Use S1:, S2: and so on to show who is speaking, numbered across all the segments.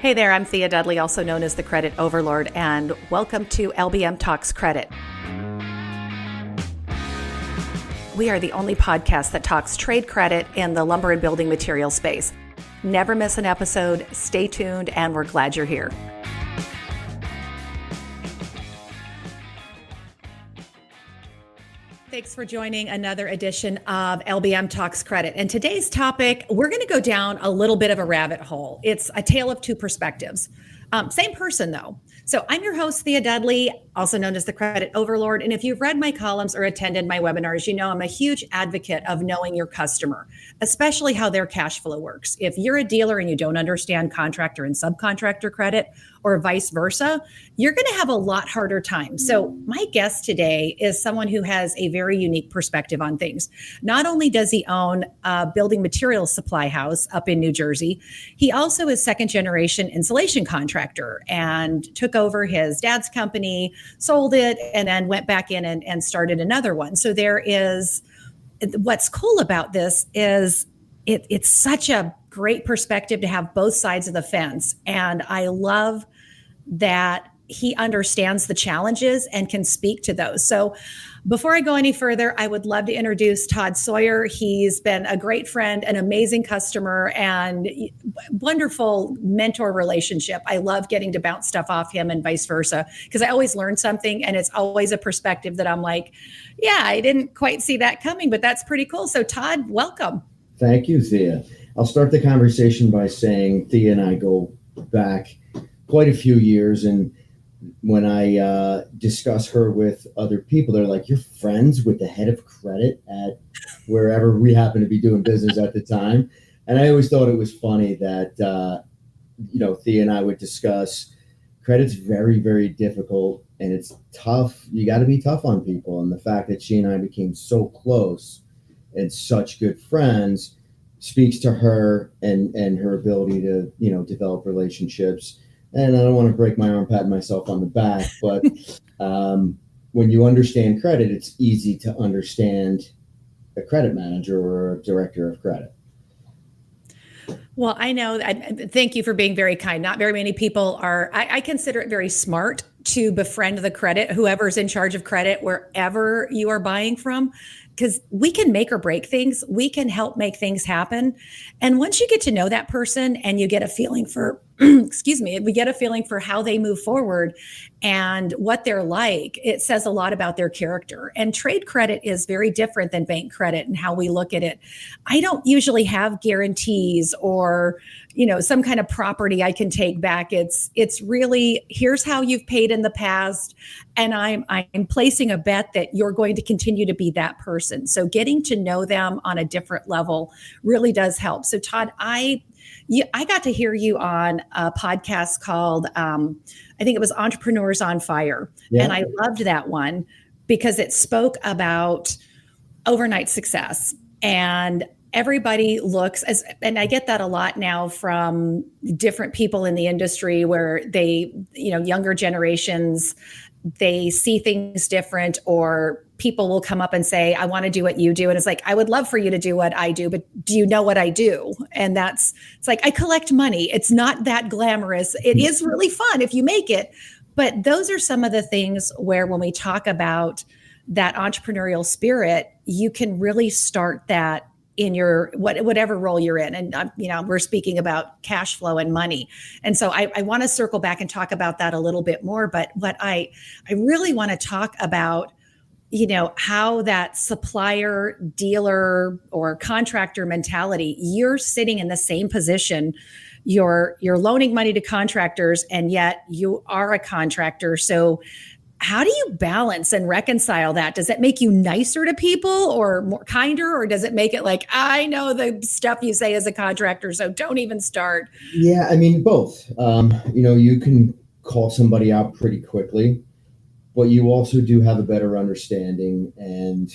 S1: Hey there, I'm Thea Dudley, also known as the Credit Overlord, and welcome to LBM Talks Credit. We are the only podcast that talks trade credit in the lumber and building material space. Never miss an episode, stay tuned, and we're glad you're here. Thanks for joining another edition of LBM Talks Credit. And today's topic, we're going to go down a little bit of a rabbit hole. It's a tale of two perspectives. Same person, though. So I'm your host, Thea Dudley, also known as the Credit Overlord. And if you've read my columns or attended my webinars, you know I'm a huge advocate of knowing your customer, especially how their cash flow works. If you're a dealer and you don't understand contractor and subcontractor credit, or vice versa, you're going to have a lot harder time. So my guest today is someone who has a very unique perspective on things. Not only does he own a building materials supply house up in New Jersey, he also is second generation insulation contractor and took over his dad's company, sold it, and then went back in and started another one. So what's cool about this is it's such a great perspective to have both sides of the fence. And I love that he understands the challenges and can speak to those. So before I go any further, I would love to introduce Todd Sawyer. He's been a great friend, an amazing customer, and wonderful mentor relationship. I love getting to bounce stuff off him and vice versa, because I always learn something and it's always a perspective that I'm like, yeah, I didn't quite see that coming, but that's pretty cool. So Todd, welcome.
S2: Thank you, Thea. I'll start the conversation by saying Thea and I go back quite a few years, and when I discuss her with other people, they're like, you're friends with the head of credit at wherever we happen to be doing business at the time. And I always thought it was funny that, Thea and I would discuss credit's very, very difficult and it's tough. You got to be tough on people. And the fact that she and I became so close and such good friends speaks to her and her ability to, develop relationships. And I don't want to break my arm patting myself on the back, but when you understand credit, it's easy to understand a credit manager or a director of credit.
S1: Well, I know. Thank you for being very kind. Not very many people are. I consider it very smart to befriend the credit, whoever's in charge of credit, wherever you are buying from, because we can make or break things. We can help make things happen. And once you get to know that person and you get a feeling for, we get a feeling for how they move forward and what they're like, it says a lot about their character. And trade credit is very different than bank credit and how we look at it. I don't usually have guarantees or, some kind of property I can take back. It's really, here's how you've paid in the past. And I'm placing a bet that you're going to continue to be that person. So getting to know them on a different level really does help. So Todd, I got to hear you on a podcast called, I think it was Entrepreneurs on Fire. Yeah. And I loved that one because it spoke about overnight success. And everybody looks and I get that a lot now from different people in the industry where they, younger generations, they see things different, or people will come up and say, I want to do what you do. And it's like, I would love for you to do what I do, but do you know what I do? And it's like, I collect money. It's not that glamorous. It is really fun if you make it. But those are some of the things where when we talk about that entrepreneurial spirit, you can really start that in your whatever role you're in. And, we're speaking about cash flow and money. And so I want to circle back and talk about that a little bit more. But what I really want to talk about, how that supplier, dealer, or contractor mentality, you're sitting in the same position. You're loaning money to contractors, and yet you are a contractor. So how do you balance and reconcile that? Does that make you nicer to people or more kinder, or does it make it like, I know the stuff you say as a contractor, so don't even start?
S2: Yeah, I mean, both. You can call somebody out pretty quickly, but you also do have a better understanding. And,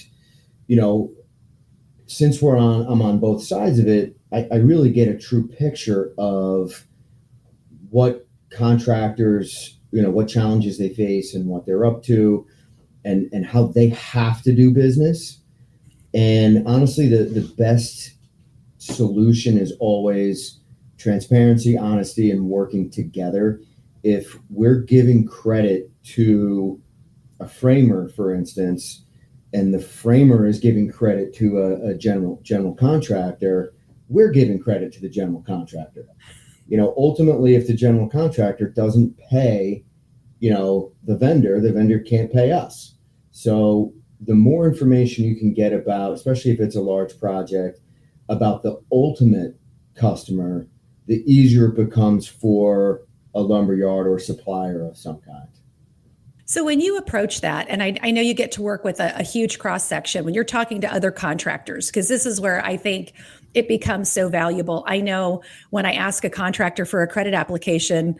S2: since I'm on both sides of it, I really get a true picture of what contractors, what challenges they face and what they're up to and how they have to do business. And honestly, the best solution is always transparency, honesty, and working together. If we're giving credit to a framer, for instance, and the framer is giving credit to a general contractor, we're giving credit to the general contractor. Ultimately, if the general contractor doesn't pay, the vendor can't pay us. So the more information you can get about, especially if it's a large project, about the ultimate customer, the easier it becomes for a lumberyard or supplier of some kind.
S1: So when you approach that, and I know you get to work with a huge cross section when you're talking to other contractors, because this is where I think it becomes so valuable. I know when I ask a contractor for a credit application,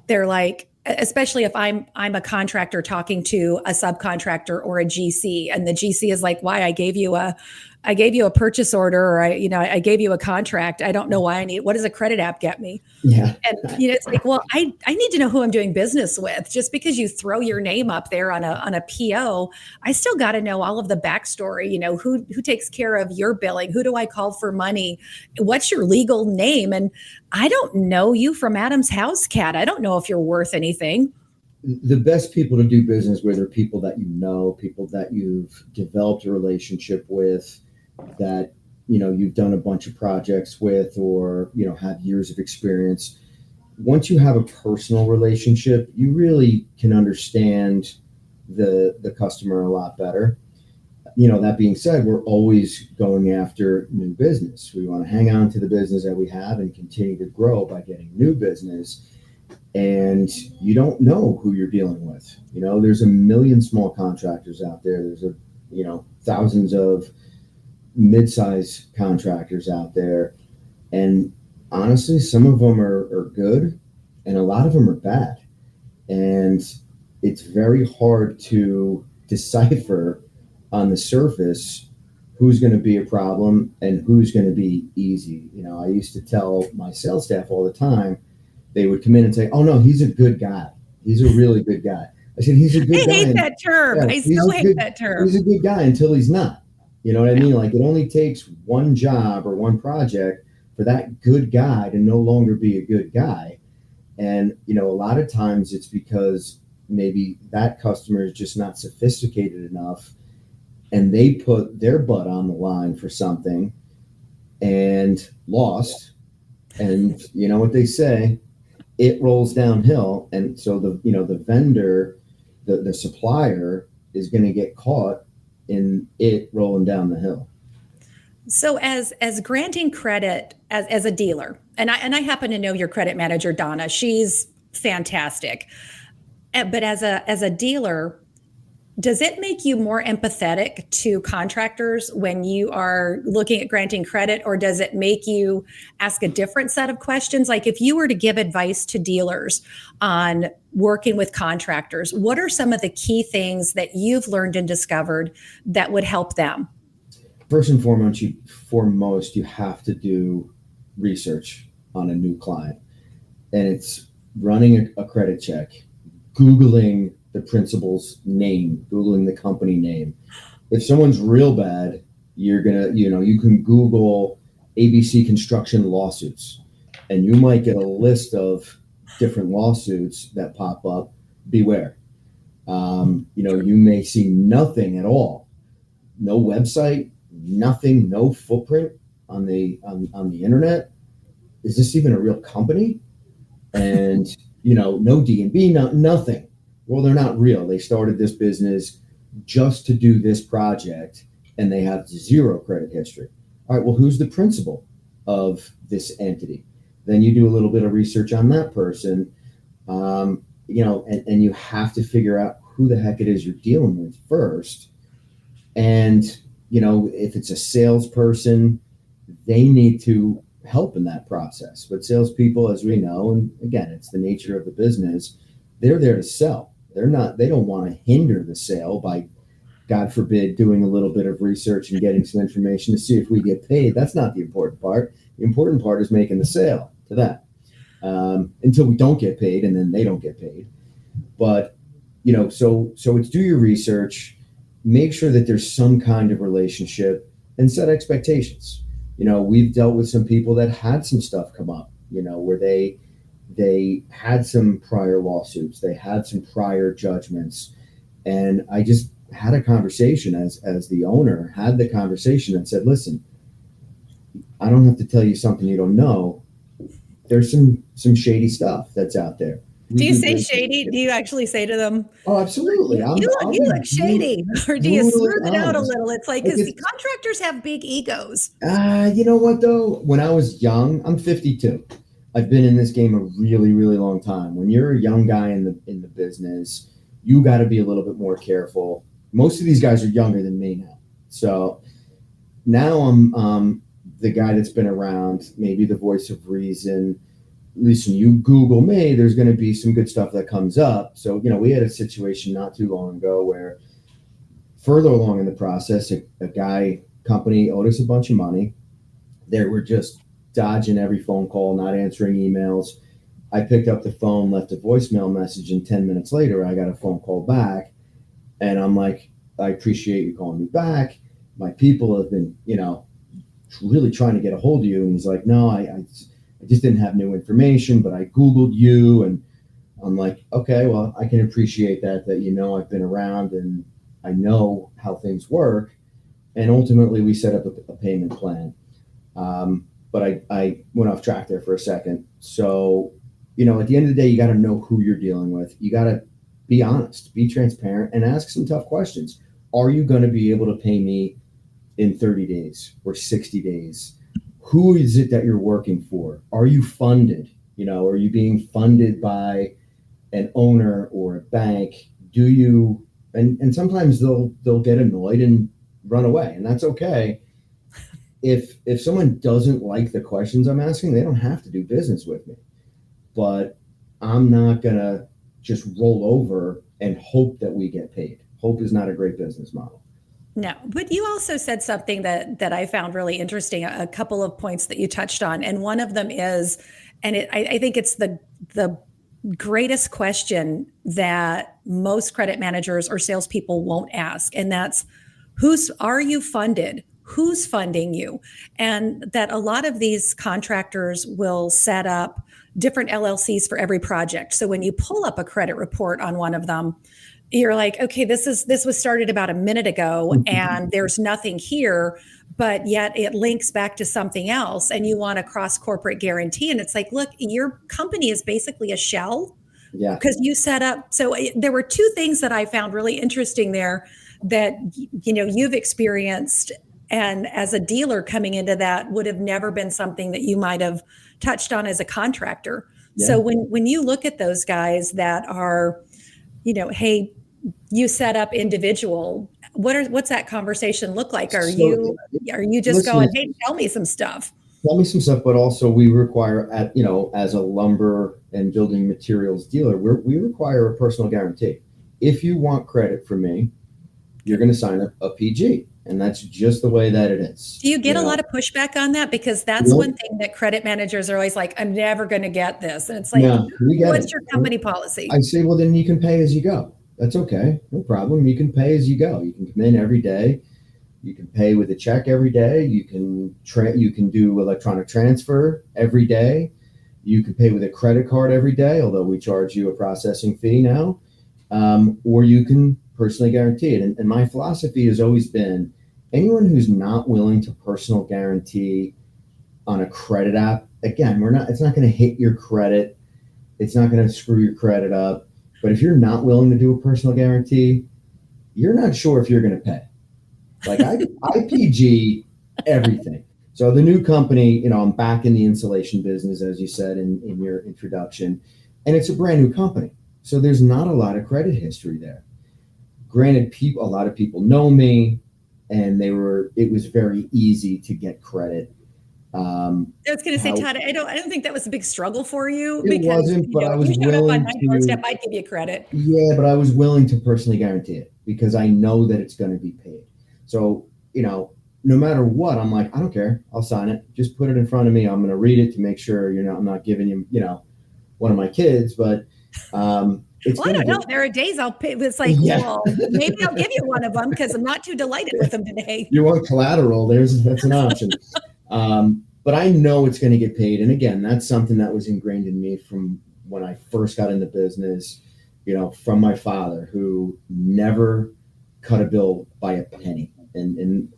S1: they're like, especially if I'm a contractor talking to a subcontractor or a GC, and the GC is like, why I gave you a purchase order, or I gave you a contract. I don't know why what does a credit app get me?
S2: Yeah.
S1: And it's like, well, I need to know who I'm doing business with. Just because you throw your name up there on a PO, I still got to know all of the backstory. Who takes care of your billing? Who do I call for money? What's your legal name? And I don't know you from Adam's house, cat. I don't know if you're worth anything.
S2: The best people to do business with are people that people that you've developed a relationship with, that you've done a bunch of projects with, or have years of experience. Once you have a personal relationship, you really can understand the customer a lot better. That being said, we're always going after new business. We want to hang on to the business that we have and continue to grow by getting new business. And you don't know who you're dealing with. There's a million small contractors out there. There's thousands of mid-size contractors out there. And honestly, some of them are good and a lot of them are bad. And it's very hard to decipher on the surface who's going to be a problem and who's going to be easy. I used to tell my sales staff all the time, they would come in and say, oh no, he's a good guy. He's a really good guy. I said, he's a good guy.
S1: I hate that term. I still hate that term.
S2: He's a good guy until he's not. You know what I mean? Like, it only takes one job or one project for that good guy to no longer be a good guy. And, a lot of times it's because maybe that customer is just not sophisticated enough and they put their butt on the line for something and lost. And you know what they say, it rolls downhill. And so the vendor, the supplier is going to get caught in it rolling down the hill.
S1: So as granting credit as a dealer, and I happen to know your credit manager, Donna, she's fantastic. But as a dealer, does it make you more empathetic to contractors when you are looking at granting credit, or does it make you ask a different set of questions? Like, if you were to give advice to dealers on working with contractors, what are some of the key things that you've learned and discovered that would help them?
S2: First and foremost, you have to do research on a new client. And it's running a credit check, Googling the principal's name, Googling the company name. If someone's real bad, you're going to, you can Google ABC construction lawsuits, and you might get a list of different lawsuits that pop up. Beware. You may see nothing at all. No website, nothing, no footprint on the internet. Is this even a real company? And, no D&B, nothing. Well, they're not real. They started this business just to do this project, and they have zero credit history. All right, well, who's the principal of this entity? Then you do a little bit of research on that person, and you have to figure out who the heck it is you're dealing with first. And, if it's a salesperson, they need to help in that process. But salespeople, as we know, and again, it's the nature of the business, they're there to sell. They don't want to hinder the sale by, God forbid, doing a little bit of research and getting some information to see if we get paid. That's not the important part. The important part is making the sale to that, until we don't get paid, and then they don't get paid. But, so it's do your research, make sure that there's some kind of relationship, and set expectations. We've dealt with some people that had some stuff come up where they had some prior lawsuits, they had some prior judgments, and I just had a conversation as the owner, had the conversation and said, listen, I don't have to tell you something you don't know. There's some shady stuff that's out there.
S1: Do you say shady? Do you actually say to them,
S2: oh, absolutely.
S1: you look shady? Or do you smooth it out a little? It's like, because contractors have big egos.
S2: You know what, though? When I was young, I'm 52. I've been in this game a really, really long time. When you're a young guy in the business, you got to be a little bit more careful. Most of these guys are younger than me now. So now I'm the guy that's been around, maybe the voice of reason. Listen, you Google me, there's going to be some good stuff that comes up. So, we had a situation not too long ago where further along in the process, a company owed us a bunch of money. They were just dodging every phone call, not answering emails. I picked up the phone, left a voicemail message, and 10 minutes later, I got a phone call back. And I'm like, I appreciate you calling me back. My people have been, really trying to get a hold of you. And he's like, no, I just didn't have new information, but I Googled you. And I'm like, okay, well, I can appreciate that I've been around and I know how things work. And ultimately, we set up a payment plan. But I went off track there for a second. So, at the end of the day, you got to know who you're dealing with. You got to be honest, be transparent, and ask some tough questions. Are you going to be able to pay me in 30 days or 60 days? Who is it that you're working for? Are you funded? Are you being funded by an owner or a bank? Do you, and sometimes they'll get annoyed and run away, and that's okay. If someone doesn't like the questions I'm asking, they don't have to do business with me. But I'm not going to just roll over and hope that we get paid. Hope is not a great business model.
S1: No, but you also said something that I found really interesting, a couple of points that you touched on. And one of them is, and I think it's the greatest question that most credit managers or salespeople won't ask. And that's, are you funded? Who's funding you? And that a lot of these contractors will set up different LLCs for every project. So when you pull up a credit report on one of them, you're like, okay, this was started about a minute ago and there's nothing here, but yet it links back to something else and you want a cross corporate guarantee. And it's like, look, your company is basically a shell because you set up. So there were two things that I found really interesting there that, you've experienced. And as a dealer coming into that would have never been something that you might have touched on as a contractor. Yeah. So when you look at those guys that are, hey, you set up individual, what's that conversation look like? Are you just going, hey, tell me some stuff?
S2: Tell me some stuff, but also we require as a lumber and building materials dealer, we require a personal guarantee. If you want credit from me, you're going to sign a PG. And that's just the way that it is.
S1: Do you get a lot of pushback on that? Because that's one thing that credit managers are always like, I'm never going to get this. And it's like, what's your company policy?
S2: I say, well, then you can pay as you go. That's okay. No problem. You can pay as you go. You can come in every day. You can pay with a check every day. You can do electronic transfer every day. You can pay with a credit card every day, although we charge you a processing fee now. Or you can personally guarantee it. And my philosophy has always been, anyone who's not willing to personal guarantee on a credit app, again, it's not going to hit your credit. It's not going to screw your credit up. But if you're not willing to do a personal guarantee, you're not sure if you're going to pay. Like I PG everything. So the new company, I'm back in the insulation business, as you said in your introduction, and it's a brand new company. So there's not a lot of credit history there. Granted, a lot of people know me, and it was very easy to get credit.
S1: I was going to say, Todd, I don't think that was a big struggle for you.
S2: It wasn't, but I was willing to.
S1: Might give you credit.
S2: Yeah, but I was willing to personally guarantee it because I know that it's going to be paid. So, no matter what, I'm like, I don't care. I'll sign it. Just put it in front of me. I'm going to read it to make sure I'm not giving you, one of my kids, but.
S1: I don't know. There are days I'll pay. It's like, well, maybe I'll give you one of them because I'm not too delighted with them today.
S2: You want collateral? That's an option. but I know it's going to get paid. And again, that's something that was ingrained in me from when I first got into business, from my father, who never cut a bill by a penny. And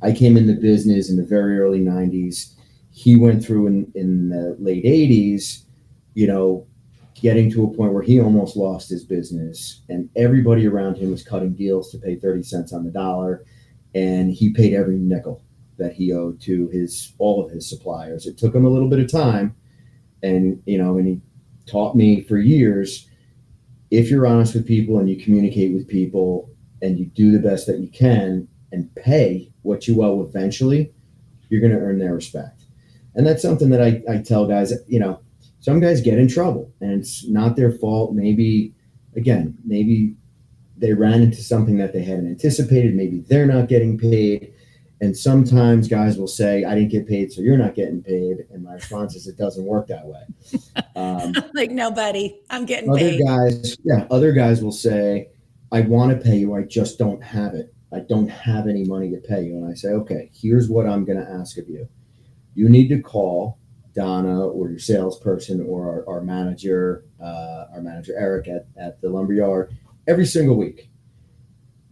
S2: I came into business in the very early 90s. He went through in the late 80s, getting to a point where he almost lost his business, and everybody around him was cutting deals to pay 30 cents on the dollar. And he paid every nickel that he owed to all of his suppliers. It took him a little bit of time. And he taught me for years, if you're honest with people and you communicate with people and you do the best that you can and pay what you owe eventually, you're going to earn their respect. And that's something that I tell guys. Some guys get in trouble and it's not their fault. Maybe they ran into something that they hadn't anticipated. Maybe they're not getting paid. And sometimes guys will say, I didn't get paid, so you're not getting paid. And my response is, it doesn't work that way.
S1: Like, no, buddy, I'm getting paid.
S2: Other guys will say, I want to pay you, I just don't have it. I don't have any money to pay you. And I say, okay, here's what I'm going to ask of you. You need to call Donna or your salesperson or our manager Eric at the lumberyard every single week.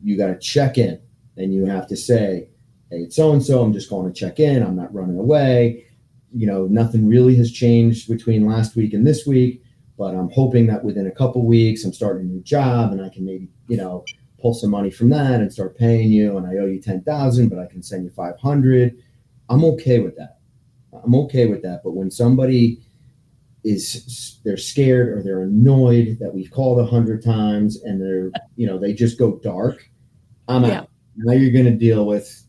S2: You got to check in, and you have to say, hey, it's so-and-so, I'm just calling to check in. I'm not running away. Nothing really has changed between last week and this week, but I'm hoping that within a couple weeks I'm starting a new job and I can maybe, pull some money from that and start paying you. And I owe you 10,000, but I can send you 500. I'm okay with that. But when somebody they're scared or they're annoyed that we've called 100 times and they just go dark, I'm out. Now you're going to deal with,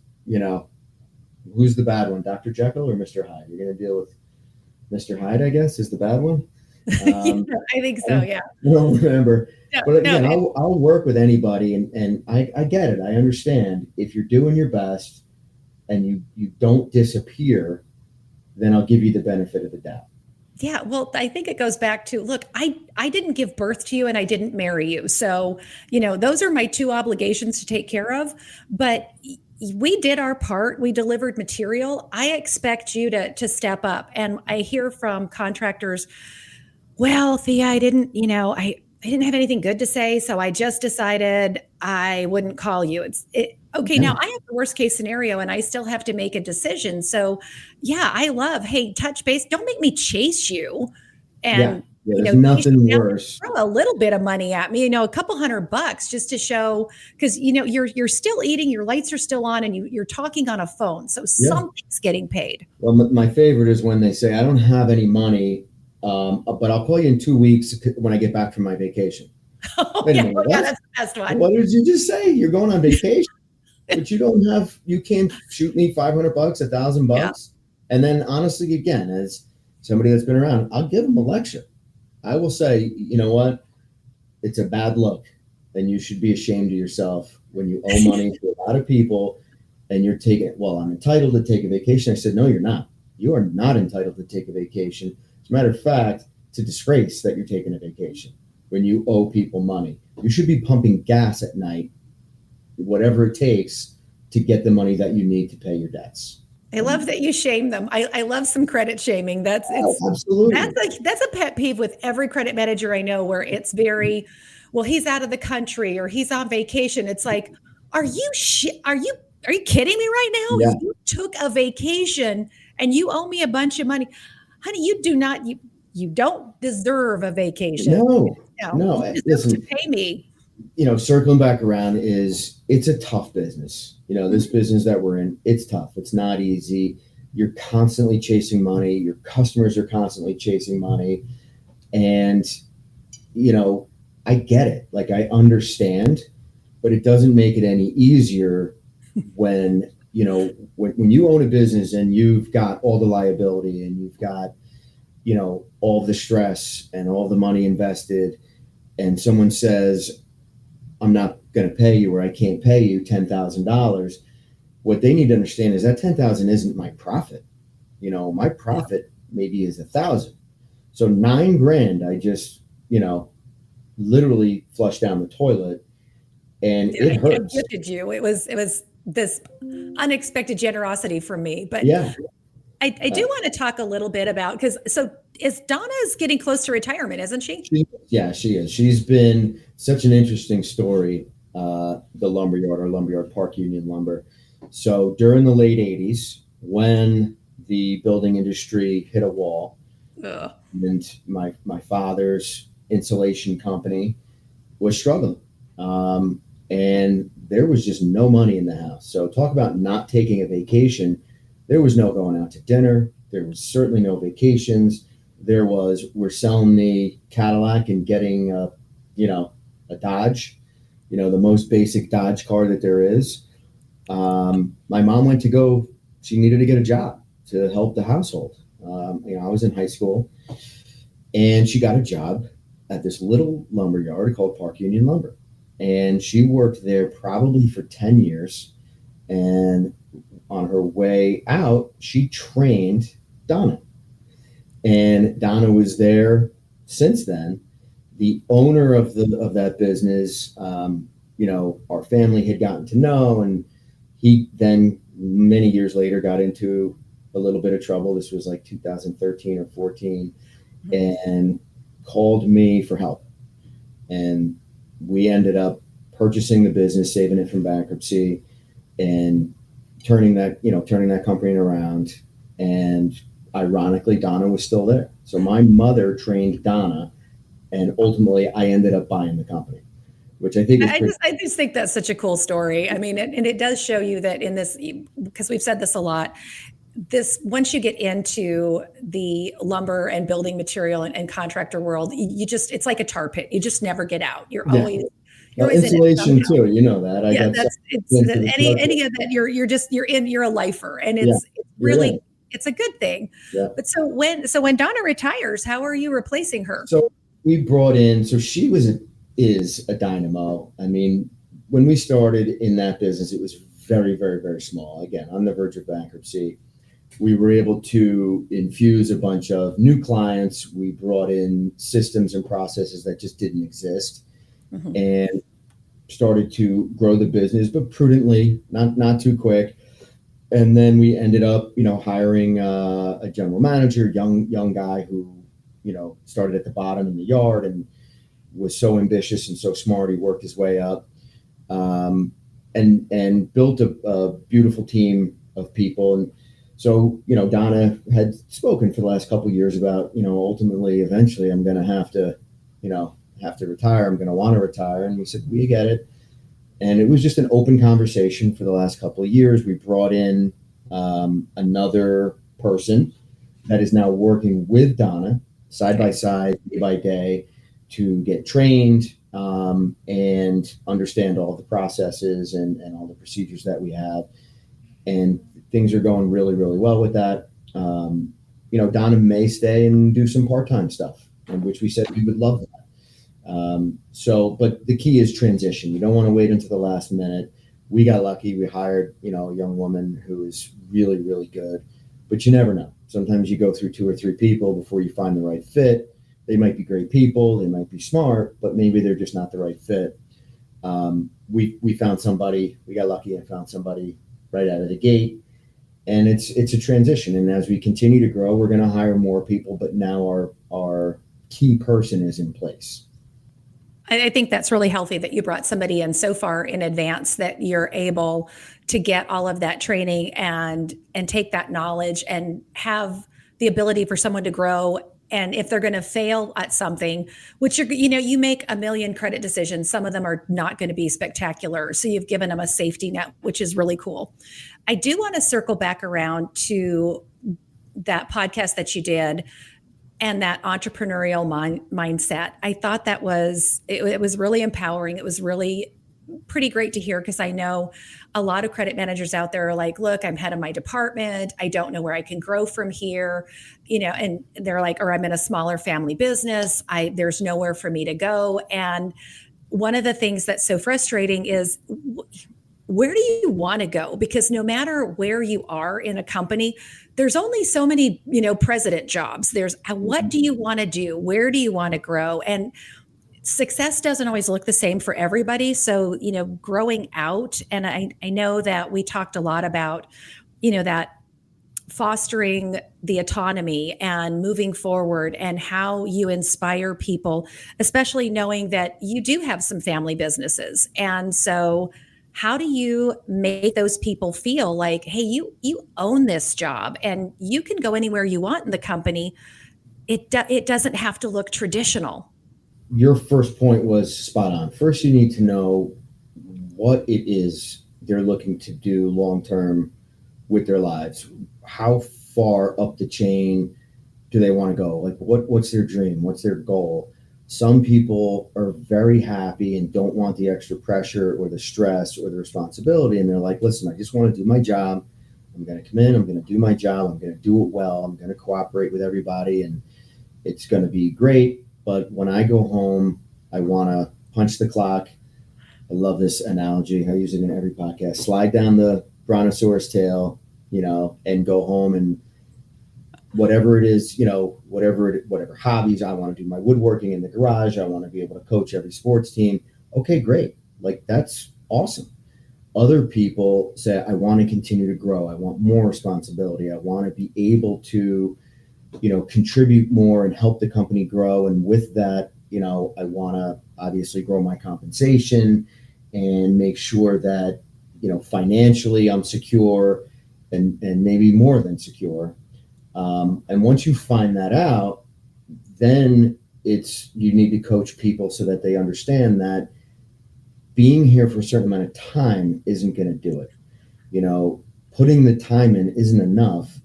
S2: who's the bad one, Dr. Jekyll or Mr. Hyde? You're going to deal with Mr. Hyde, I guess, is the bad one.
S1: I think so. Yeah.
S2: I don't remember. But again, I'll work with anybody, and I get it. I understand. If you're doing your best and you don't disappear, then I'll give you the benefit of the doubt.
S1: Yeah, well, I think it goes back to, look, I didn't give birth to you and I didn't marry you. So, those are my two obligations to take care of. But we did our part. We delivered material. I expect you to step up. And I hear from contractors, well, Thea, I didn't have anything good to say, so I just decided I wouldn't call you. Okay, now I have the worst case scenario and I still have to make a decision. So yeah, I love, hey, touch base. Don't make me chase you. And
S2: there's nothing worse.
S1: Throw a little bit of money at me, a couple $100 just to show, because you're still eating, your lights are still on, and you're talking on a phone. So something's getting paid.
S2: Well, my favorite is when they say, I don't have any money, but I'll call you in 2 weeks when I get back from my vacation.
S1: That's the best one.
S2: What did you just say? You're going on vacation, but you can't shoot me $500, $1,000.
S1: Yeah.
S2: And then honestly, again, as somebody that's been around, I'll give them a lecture. I will say, you know what? It's a bad look, and you should be ashamed of yourself when you owe money to a lot of people and you're taking, well, I'm entitled to take a vacation. I said, no, you're not. You are not entitled to take a vacation. As a matter of fact, it's a disgrace that you're taking a vacation when you owe people money. You should be pumping gas at night, whatever it takes, to get the money that you need to pay your debts.
S1: I love that you shame them. I love some credit shaming.
S2: Absolutely.
S1: That's a pet peeve with every credit manager I know, where it's very, well, he's out of the country or he's on vacation. It's like, are you kidding me right now?
S2: Yeah.
S1: You took a vacation and you owe me a bunch of money. Honey, you don't deserve a vacation.
S2: No.
S1: You deserve to pay me.
S2: Circling back around, it's a tough business. This business that we're in, it's tough. It's not easy. You're constantly chasing money. Your customers are constantly chasing money. And, I get it. Like, I understand, but it doesn't make it any easier when you own a business and you've got all the liability and you've got, all the stress and all the money invested, and someone says, I'm not going to pay you, or I can't pay you $10,000. What they need to understand is that $10,000 isn't my profit. My profit maybe is $1,000. So $9,000 I just, literally flushed down the toilet, and it hurts.
S1: I gifted you. It was this unexpected generosity from me, but
S2: yeah.
S1: I do want to talk a little bit about, because so is Donna's getting close to retirement, isn't she?
S2: Yeah, she is. She's been such an interesting story. The lumberyard, our lumberyard, Park Union Lumber. So during the late '80s, when the building industry hit a wall,
S1: Ugh.
S2: and my father's insulation company was struggling, and there was just no money in the house. So talk about not taking a vacation. There was no going out to dinner. There was certainly no vacations. There was, we're selling the Cadillac and getting a Dodge, the most basic Dodge car that there is. My mom went to go. She needed to get a job to help the household. I was in high school, and she got a job at this little lumber yard called Park Union Lumber, and she worked there probably for 10 years. And on her way out, she trained Donna, and Donna was there since then. The owner of that business, our family had gotten to know, and he then many years later got into a little bit of trouble. This was like 2013 or 14, and called me for help. And we ended up purchasing the business, saving it from bankruptcy, and turning that company around. And ironically, Donna was still there. So my mother trained Donna, and ultimately I ended up buying the company, which I think is
S1: I just think that's such a cool story. I mean, and it does show you that in this, because we've said this a lot, this, once you get into the lumber and building material and contractor world, it's like a tar pit. You just never get out. You're always
S2: insulation too. You know that.
S1: Any of that. You're a lifer, and it's really it's a good thing.
S2: Yeah.
S1: But so when Donna retires, how are you replacing her?
S2: So we brought in. So she is a dynamo. I mean, when we started in that business, it was very, very, very small. Again, on the verge of bankruptcy. We were able to infuse a bunch of new clients. We brought in systems and processes that just didn't exist, and started to grow the business, but prudently, not too quick. And then we ended up, hiring a general manager, young guy who, started at the bottom in the yard and was so ambitious and so smart. He worked his way up, and built a beautiful team of people. And so, Donna had spoken for the last couple of years about, ultimately, eventually, I'm going to have to retire. I'm going to want to retire. And we said, we get it. And it was just an open conversation for the last couple of years. We brought in another person that is now working with Donna side by side, day by day, to get trained and understand all the processes and all the procedures that we have. And things are going really, really well with that. Donna may stay and do some part-time stuff, which we said we would love that. But the key is transition. You don't want to wait until the last minute. We got lucky. We hired, a young woman who is really, really good, but you never know. Sometimes you go through 2 or 3 people before you find the right fit. They might be great people. They might be smart, but maybe they're just not the right fit. We found somebody. We got lucky and found somebody right out of the gate. And it's a transition. And as we continue to grow, we're going to hire more people, but now our key person is in place.
S1: I think that's really healthy that you brought somebody in so far in advance that you're able to get all of that training and take that knowledge and have the ability for someone to grow. And if they're going to fail at something, which you make a million credit decisions, some of them are not going to be spectacular. So you've given them a safety net, which is really cool. I do want to circle back around to that podcast that you did and that entrepreneurial mindset. I thought that it was really empowering. It was really pretty great to hear, because I know a lot of credit managers out there are like, look, I'm head of my department. I don't know where I can grow from here, and they're like, or I'm in a smaller family business. There's nowhere for me to go. And one of the things that's so frustrating is, where do you want to go? Because no matter where you are in a company, there's only so many, president jobs. There's what do you want to do? Where do you want to grow? And success doesn't always look the same for everybody. So, growing out, and I know that we talked a lot about, that fostering the autonomy and moving forward and how you inspire people, especially knowing that you do have some family businesses. And so how do you make those people feel like, hey, you own this job and you can go anywhere you want in the company. It doesn't have to look traditional.
S2: Your first point was spot on. First, you need to know what it is they're looking to do long term with their lives. How far up the chain do they want to go? Like what's their dream? What's their goal? Some people are very happy and don't want the extra pressure or the stress or the responsibility. And they're like, listen, I just want to do my job. I'm going to come in, I'm going to do my job, I'm going to do it well, I'm going to cooperate with everybody, and it's going to be great. But when I go home, I want to punch the clock. I love this analogy. I use it in every podcast. Slide down the brontosaurus tail, and go home, and whatever it is, whatever hobbies I want to do, my woodworking in the garage, I want to be able to coach every sports team. Okay, great. Like, that's awesome. Other people say, I want to continue to grow. I want more responsibility. I want to be able to, contribute more and help the company grow. And with that, I want to obviously grow my compensation and make sure that, financially I'm secure and maybe more than secure. And once you find that out, then you need to coach people so that they understand that being here for a certain amount of time isn't going to do it. Putting the time in isn't enough.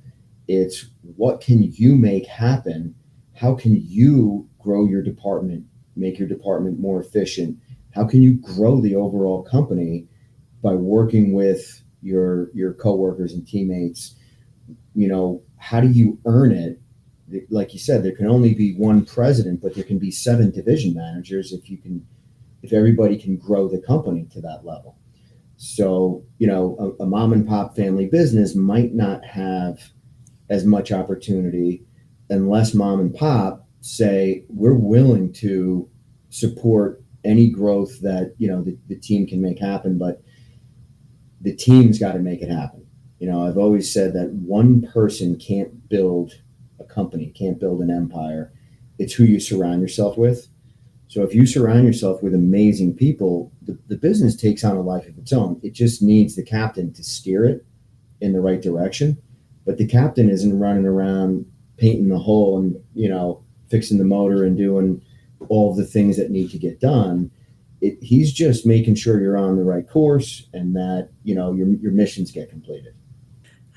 S2: It's what can you make happen? How can you grow your department, make your department more efficient? How can you grow the overall company by working with your coworkers and teammates? How do you earn it? Like you said, there can only be one president, but there can be 7 division managers if everybody can grow the company to that level. So, a mom and pop family business might not have as much opportunity unless mom and pop say, we're willing to support any growth that, the team can make happen, but the team's got to make it happen. I've always said that one person can't build a company, can't build an empire. It's who you surround yourself with. So if you surround yourself with amazing people, the business takes on a life of its own. It just needs the captain to steer it in the right direction. But the captain isn't running around painting the hole and, fixing the motor and doing all the things that need to get done. He's just making sure you're on the right course and that, your missions get completed.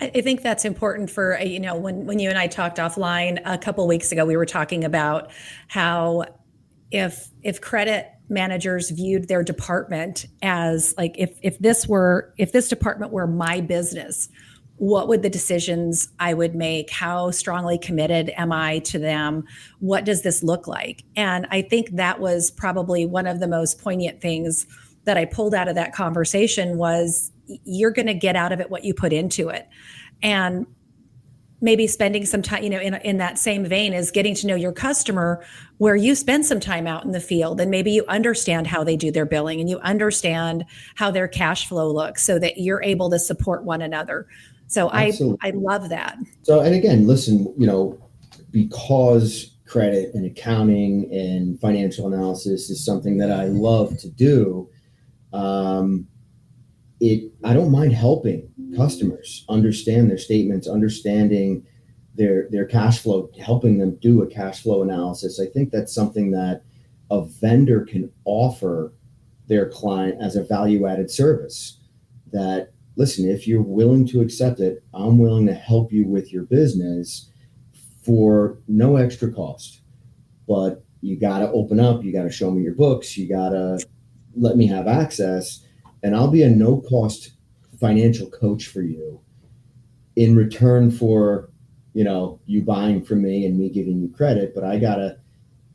S1: I think that's important for, when you and I talked offline a couple of weeks ago, we were talking about how if credit managers viewed their department as like, if this department were my business, what would the decisions I would make? How strongly committed am I to them? What does this look like? And I think that was probably one of the most poignant things that I pulled out of that conversation was you're going to get out of it what you put into it. And maybe spending some time, in that same vein is getting to know your customer where you spend some time out in the field and maybe you understand how they do their billing and you understand how their cash flow looks so that you're able to support one another. So I love that.
S2: So, and again, listen, because credit and accounting and financial analysis is something that I love to do, I don't mind helping customers understand their statements, understanding their cash flow, helping them do a cash flow analysis. I think that's something that a vendor can offer their client as a value-added service. That, listen, if you're willing to accept it, I'm willing to help you with your business for no extra cost. But you got to open up, you got to show me your books, you got to let me have access, and I'll be a no-cost financial coach for you in return for, you buying from me and me giving you credit. But I got to,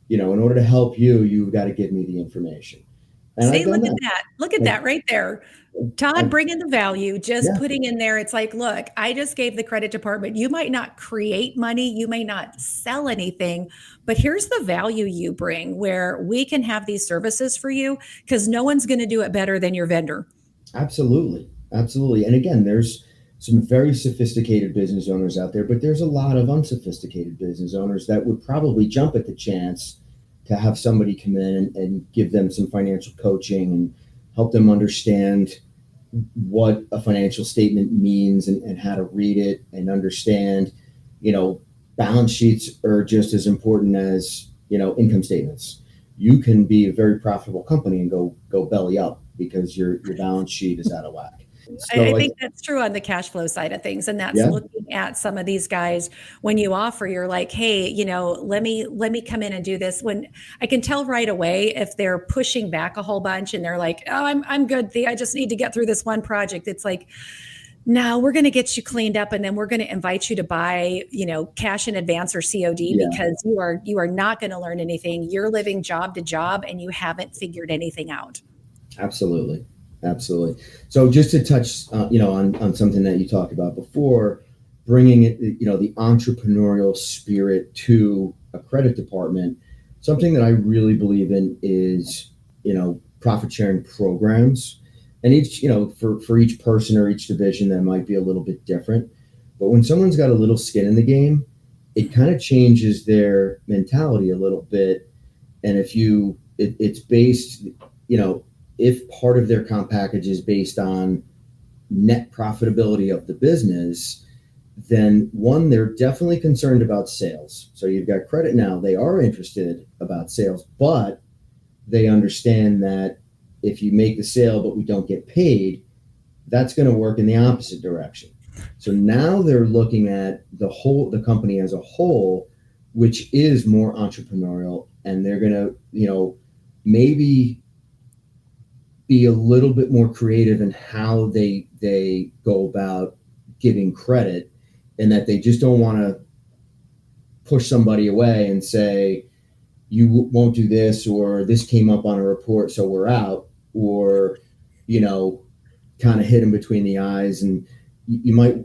S2: in order to help you, you've got to give me the information.
S1: And see, look at that. Look at that right there. Todd bringing the value, putting in there. It's like, look, I just gave the credit department. You might not create money. You may not sell anything, but here's the value you bring where we can have these services for you because no one's going to do it better than your vendor.
S2: Absolutely. Absolutely. And again, there's some very sophisticated business owners out there, but there's a lot of unsophisticated business owners that would probably jump at the chance to have somebody come in and give them some financial coaching and help them understand what a financial statement means and how to read it and understand, balance sheets are just as important as, income statements. You can be a very profitable company and go belly up because your balance sheet is out of whack.
S1: I think that's true on the cash flow side of things. And that's looking at some of these guys when you offer, you're like, hey, let me come in and do this. When I can tell right away if they're pushing back a whole bunch and they're like, oh, I'm good, Thea, I just need to get through this one project. It's like, no, we're going to get you cleaned up and then we're going to invite you to buy, cash in advance or COD because you are not going to learn anything. You're living job to job and you haven't figured anything out.
S2: Absolutely. So just to touch, on something that you talked about before, bringing it, the entrepreneurial spirit to a credit department, something that I really believe in is, profit sharing programs. And each, for each person or each division, that might be a little bit different. But when someone's got a little skin in the game, it kind of changes their mentality a little bit. And if it's based, if part of their comp package is based on net profitability of the business, then one, they're definitely concerned about sales. So you've got credit now, they are interested about sales, but they understand that if you make the sale but we don't get paid, that's going to work in the opposite direction. So now they're looking at the company as a whole, which is more entrepreneurial, and they're going to, maybe be a little bit more creative in how they go about giving credit, and that they just don't want to push somebody away and say, you won't do this, or this came up on a report, so we're out, or, kind of hit them between the eyes. And you might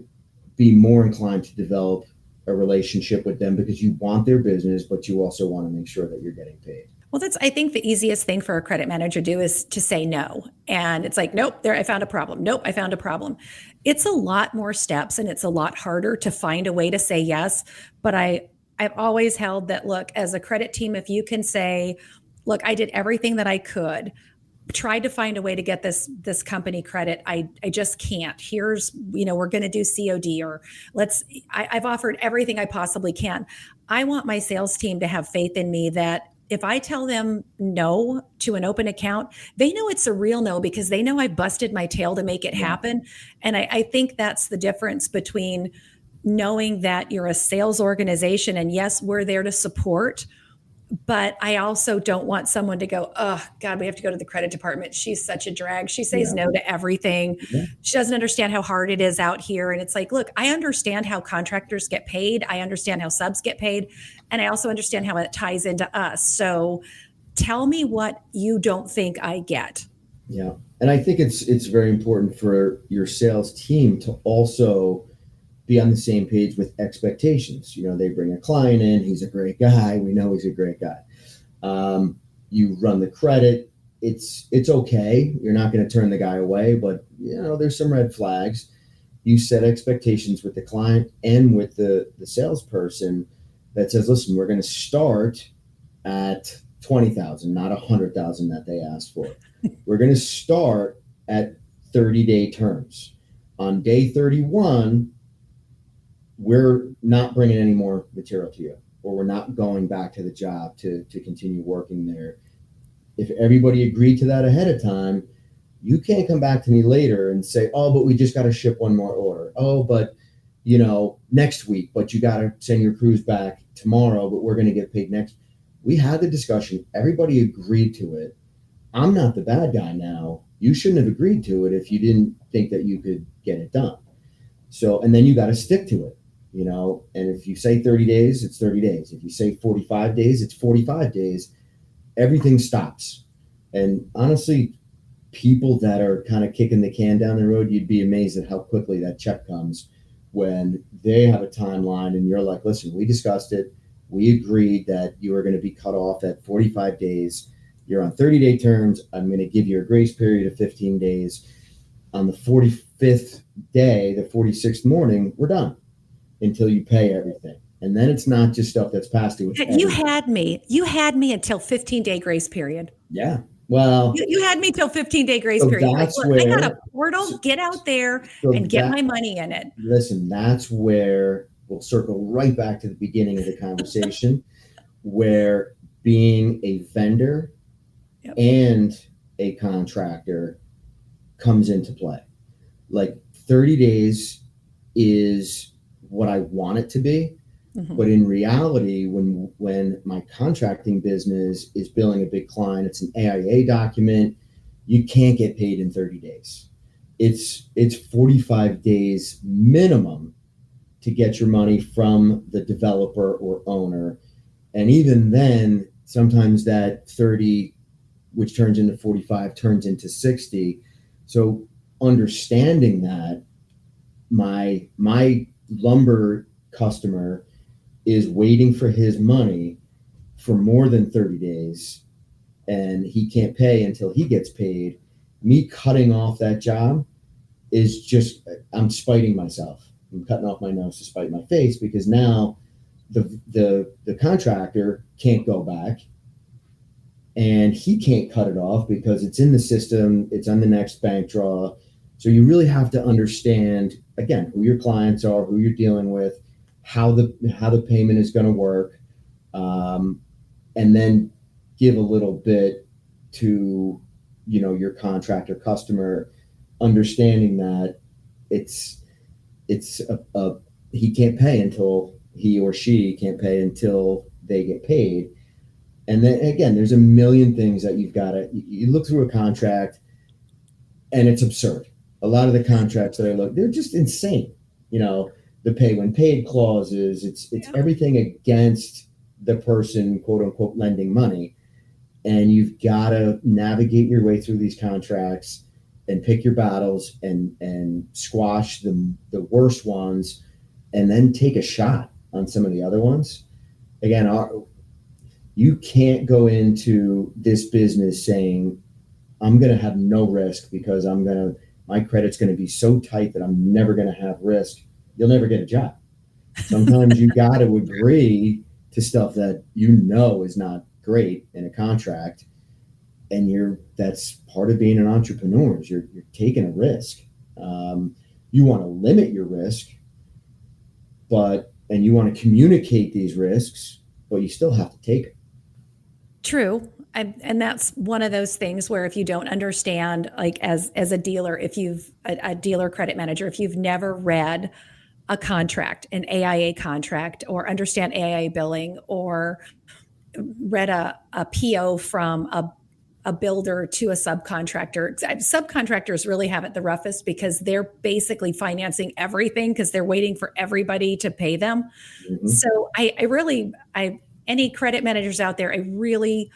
S2: be more inclined to develop a relationship with them because you want their business, but you also want to make sure that you're getting paid.
S1: Well, I think the easiest thing for a credit manager to do is to say no. And it's like, nope, I found a problem. Nope, I found a problem. It's a lot more steps and it's a lot harder to find a way to say yes. But I've always held that, look, as a credit team, if you can say, look, I did everything that I could, tried to find a way to get this company credit. I just can't. Here's, we're going to do COD, or I've offered everything I possibly can. I want my sales team to have faith in me that if I tell them no to an open account, they know it's a real no because they know I busted my tail to make it happen. And I think that's the difference between knowing that you're a sales organization and yes, we're there to support, but I also don't want someone to go, oh God, we have to go to the credit department. She's such a drag. She says no to everything. She doesn't understand how hard it is out here. And it's like, look, I understand how contractors get paid. I understand how subs get paid. And I also understand how it ties into us. So tell me what you don't think I get.
S2: Yeah. And I think it's very important for your sales team to also be on the same page with expectations. They bring a client in, he's a great guy. We know he's a great guy. You run the credit. It's okay. You're not going to turn the guy away, but there's some red flags. You set expectations with the client and with the salesperson that says, listen, we're going to start at 20,000, not 100,000 that they asked for. We're going to start at 30-day terms. On day 31, we're not bringing any more material to you, or we're not going back to the job to continue working there. If everybody agreed to that ahead of time, you can't come back to me later and say, oh, but we just got to ship one more order. Oh, but, next week, but you got to send your crews back tomorrow, but we're going to get paid next. We had the discussion. Everybody agreed to it. I'm not the bad guy now. You shouldn't have agreed to it if you didn't think that you could get it done. So, and then you got to stick to it. And if you say 30 days, it's 30 days. If you say 45 days, it's 45 days. Everything stops. And honestly, people that are kind of kicking the can down the road, you'd be amazed at how quickly that check comes when they have a timeline and you're like, listen, we discussed it. We agreed that you were going to be cut off at 45 days. You're on 30-day terms. I'm going to give you a grace period of 15 days. On the 45th day, the 46th morning, we're done until you pay everything. And then it's not just stuff that's past due.
S1: You had me until 15-day grace period.
S2: Yeah. Well,
S1: you had me till 15-day grace
S2: so
S1: period.
S2: that's
S1: Like,
S2: where
S1: I got a portal, get out there and get my money in it.
S2: Listen, that's where we'll circle right back to the beginning of the conversation, where being a vendor and a contractor comes into play. Like 30 days is what I want it to be. Mm-hmm. But in reality, when my contracting business is billing a big client, it's an AIA document, you can't get paid in 30 days. It's 45 days minimum to get your money from the developer or owner. And even then, sometimes that 30, which turns into 45, turns into 60. So understanding that, my lumber customer is waiting for his money for more than 30 days and he can't pay until he gets paid, me cutting off that job is just, I'm spiting myself. I'm cutting off my nose to spite my face, because now the contractor can't go back and he can't cut it off because it's in the system, it's on the next bank draw. So you really have to understand, again, who your clients are, who you're dealing with, how the payment is going to work, and then give a little bit to, your contractor customer, understanding that it's he can't pay until he or she can't pay until they get paid. And then again, there's a million things that you've got to, you look through a contract and it's absurd. A lot of the contracts that I look, they're just insane. The pay when paid clauses, it's everything against the person, quote unquote, lending money. And you've got to navigate your way through these contracts and pick your battles and squash the worst ones, and then take a shot on some of the other ones. Again, you can't go into this business saying, I'm going to have no risk because my credit's going to be so tight that I'm never going to have risk. You'll never get a job. Sometimes you got to agree to stuff that is not great in a contract, and that's part of being an entrepreneur. Is you're taking a risk. You want to limit your risk, and you want to communicate these risks, but you still have to take it.
S1: True. And that's one of those things where if you don't understand, like as a dealer, if you've a dealer credit manager, if you've never read a contract, an AIA contract, or understand AIA billing, or read a PO from a builder to a subcontractor. Subcontractors really have it the roughest because they're basically financing everything because they're waiting for everybody to pay them. Mm-hmm. So any credit managers out there, I really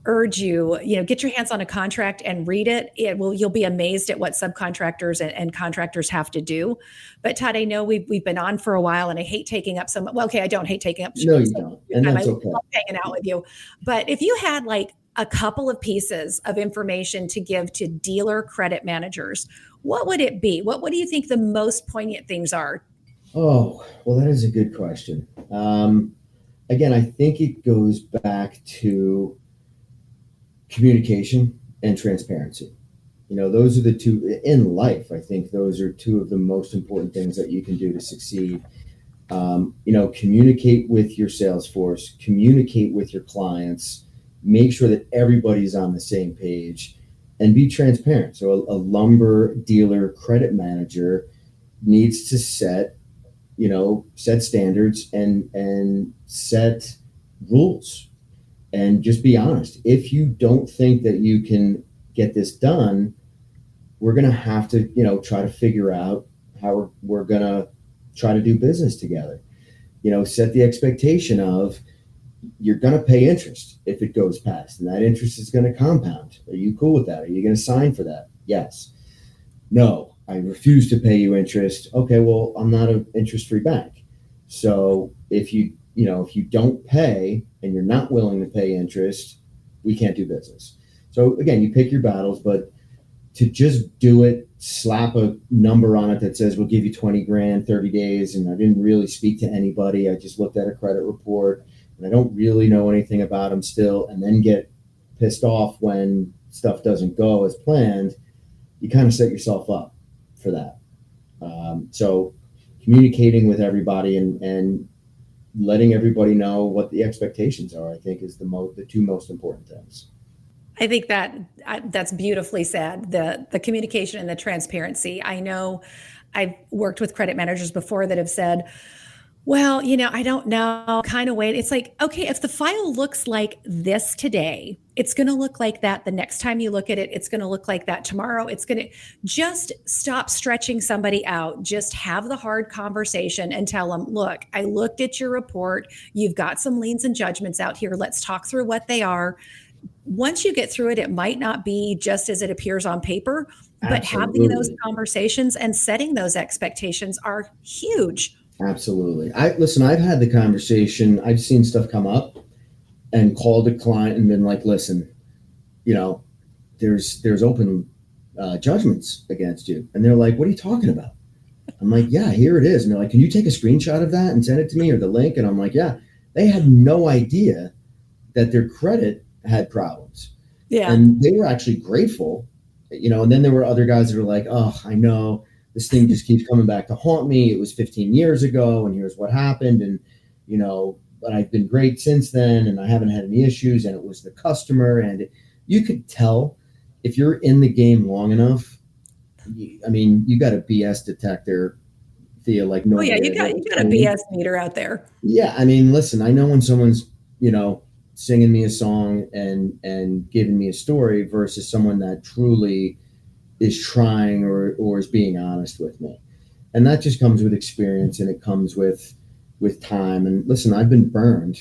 S1: urge you, get your hands on a contract and read it. You'll be amazed at what subcontractors and contractors have to do. But Todd, I know we've been on for a while, and I hate taking up some. Well, okay, I don't hate taking up.
S2: No, you don't, and that's okay.
S1: I love hanging out with you. But if you had like a couple of pieces of information to give to dealer credit managers, what would it be? What do you think the most poignant things are?
S2: Oh, well, that is a good question. Again, I think it goes back to communication and transparency. Those are the two in life. I think those are two of the most important things that you can do to succeed. Communicate with your sales force, communicate with your clients, make sure that everybody's on the same page, and be transparent. So a lumber dealer credit manager needs to set standards and set rules. And just be honest. If you don't think that you can get this done, we're going to have to, try to figure out how we're going to try to do business together. Set the expectation of you're going to pay interest if it goes past, and that interest is going to compound. Are you cool with that? Are you going to sign for that? Yes. No, I refuse to pay you interest. Okay, well, I'm not an interest-free bank. So if you don't pay and you're not willing to pay interest, we can't do business. So again, you pick your battles, but to just do it, slap a number on it that says we'll give you 20 grand, 30 days, and I didn't really speak to anybody. I just looked at a credit report, and I don't really know anything about them still, and then get pissed off when stuff doesn't go as planned. You kind of set yourself up for that. So communicating with everybody and letting everybody know what the expectations are, I think, is the two most important things.
S1: I think that's beautifully said. The communication and the transparency. I know I've worked with credit managers before that have said, well, I don't know, kind of wait. It's like, okay, if the file looks like this today, it's going to look like that the next time you look at it. It's going to look like that tomorrow. It's going to just stop stretching somebody out. Just have the hard conversation and tell them, look, I looked at your report. You've got some liens and judgments out here. Let's talk through what they are. Once you get through it, it might not be just as it appears on paper, but
S2: Absolutely.
S1: having those conversations and setting those expectations are huge.
S2: Absolutely. I've had the conversation. I've seen stuff come up and called a client and been like, listen, there's open judgments against you. And they're like, what are you talking about? I'm like, yeah, here it is. And they're like, can you take a screenshot of that and send it to me, or the link? And I'm like, yeah. They had no idea that their credit had problems.
S1: Yeah.
S2: And they were actually grateful, and then there were other guys that were like, oh, I know this thing just keeps coming back to haunt me. It was 15 years ago and here's what happened. And, but I've been great since then and I haven't had any issues, and it was the customer. And you could tell if you're in the game long enough. You got a BS detector, Thea, like no.
S1: Oh yeah, you got a BS meter out there.
S2: Yeah, listen, I know when someone's, singing me a song and giving me a story versus someone that truly is trying or is being honest with me. And that just comes with experience, and it comes with time. And listen, I've been burned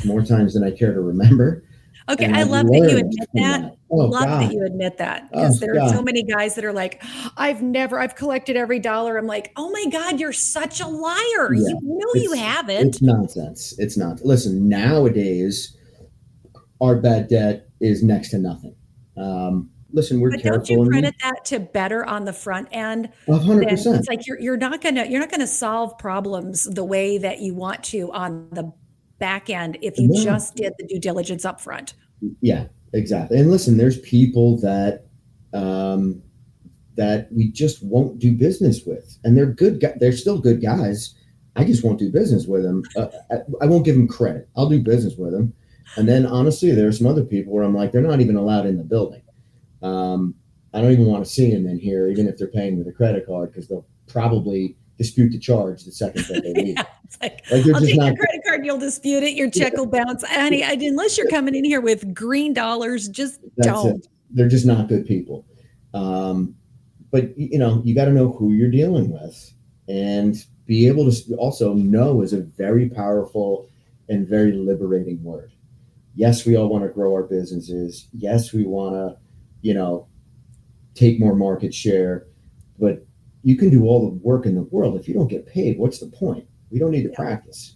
S2: more times than I care to remember.
S1: Okay, I love that you admit that. That you admit that, because there are so many guys that are like, I've collected every dollar. I'm like, oh my God, you're such a liar. Yeah, you haven't.
S2: It's nonsense. It's not. Listen, nowadays, our bad debt is next to nothing. Listen, we're careful.
S1: Don't you credit that to better on the front end?
S2: 100%.
S1: It's like you're not gonna solve problems the way that you want to on the back end if you just did the due diligence up front.
S2: Yeah, exactly. And listen, there's people that that we just won't do business with, and they're good. They're still good guys. I just won't do business with them. I won't give them credit. I'll do business with them. And then honestly, there's some other people where I'm like, they're not even allowed in the building. I don't even want to see them in here, even if they're paying with a credit card, because they'll probably dispute the charge the second that they leave.
S1: Yeah, it's like I'll take your credit card, you'll dispute it, your check will bounce. Honey, unless you're coming in here with green dollars, just don't.
S2: They're just not good people. But you got to know who you're dealing with, and be able to also know is a very powerful and very liberating word. Yes, we all want to grow our businesses. Yes, we want to, take more market share, but you can do all the work in the world. If you don't get paid, what's the point? We don't need to practice.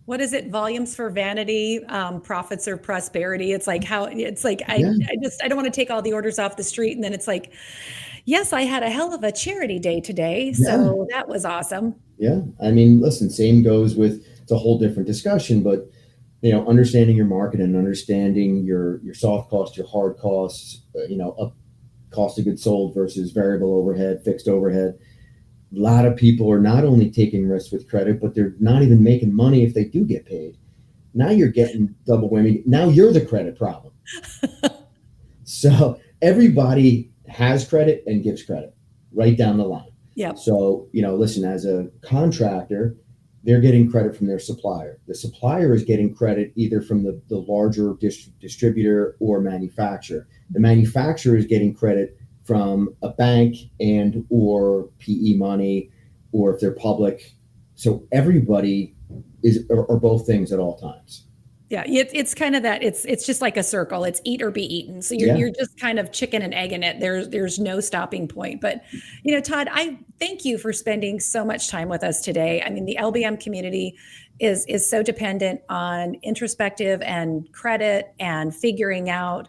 S1: What is it? Volumes for vanity, profits or prosperity. It's like I don't want to take all the orders off the street. And then it's like, yes, I had a hell of a charity day today. So that was awesome.
S2: Yeah. Listen, same goes with, it's a whole different discussion, but understanding your market and understanding your soft costs, your hard costs, cost of goods sold versus variable overhead, fixed overhead. A lot of people are not only taking risks with credit, but they're not even making money if they do get paid. Now you're getting double whammy. Now you're the credit problem. So everybody has credit and gives credit right down the line.
S1: Yeah.
S2: So, listen, as a contractor, they're getting credit from their supplier. The supplier is getting credit either from the larger distributor or manufacturer. The manufacturer is getting credit from a bank and or PE money, or if they're public. So everybody are both things at all times.
S1: Yeah, it's kind of that. It's just like a circle. It's eat or be eaten. So you're just kind of chicken and egg in it. There's no stopping point. But Todd, I thank you for spending so much time with us today. The LBM community is so dependent on introspective and credit and figuring out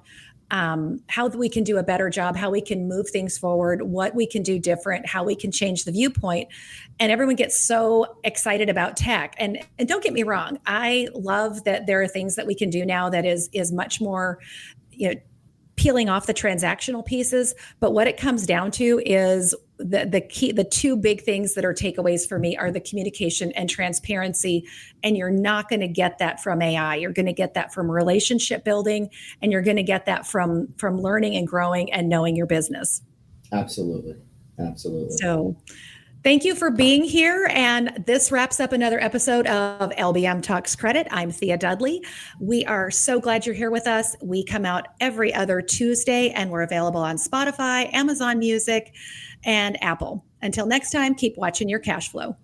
S1: how we can do a better job, how we can move things forward, what we can do different, how we can change the viewpoint. And everyone gets so excited about tech. And don't get me wrong, I love that there are things that we can do now that is much more, peeling off the transactional pieces. But what it comes down to is the two big things that are takeaways for me are the communication and transparency. And you're not going to get that from AI. You're going to get that from relationship building, and you're going to get that from learning and growing and knowing your business.
S2: Absolutely.
S1: So thank you for being here. And this wraps up another episode of LBM Talks Credit. I'm Thea Dudley. We are so glad you're here with us. We come out every other Tuesday, and we're available on Spotify, Amazon Music, and Apple. Until next time, keep watching your cash flow.